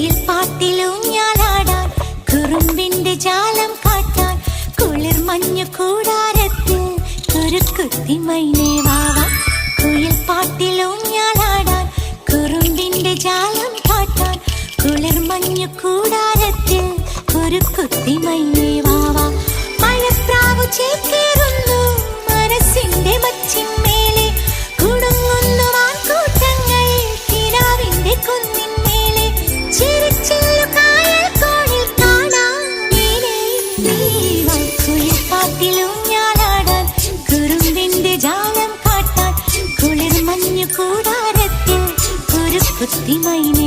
കുയിൽ പാട്ടിലൂഞ്ഞാലാടാൻ കുറുമ്പിന്റെ ജാലം കാട്ടാൻ കുളിർ മഞ്ഞു കൂടാരത്തിൽ കുരുക്കുത്തി മൈനേ വാവാ. കുയിൽ പാട്ടിലൂഞ്ഞാലാടാൻ കുറുമ്പിന്റെ ജാലം കാട്ടാൻ കുളിർ മഞ്ഞു കൂടാരത്തിൽ കുരുക്കുത്തി മൈനേ വാവാ. മഴപ്രാവു ചേക്കേറുന്നു മനസ്സിന്റെ മച്ചിന്മേലെ കുടുങ്ങുന്നു മാൻകൂട്ടങ്ങൾ കിനാവിന്റെ കുന്നിന്മേലെ ചിരിച്ചില്ലു കായൽ കോണിൽ കാണാം നീലേ നീവാ. കുയിൽ പാട്ടിലൂഞ്ഞാലാടാൻ കുറുമ്പിന്റെ ജാലം കാട്ടാൻ കുളിർ മഞ്ഞു കൂടാരത്തിൽ കുരുക്കുത്തി മൈനേ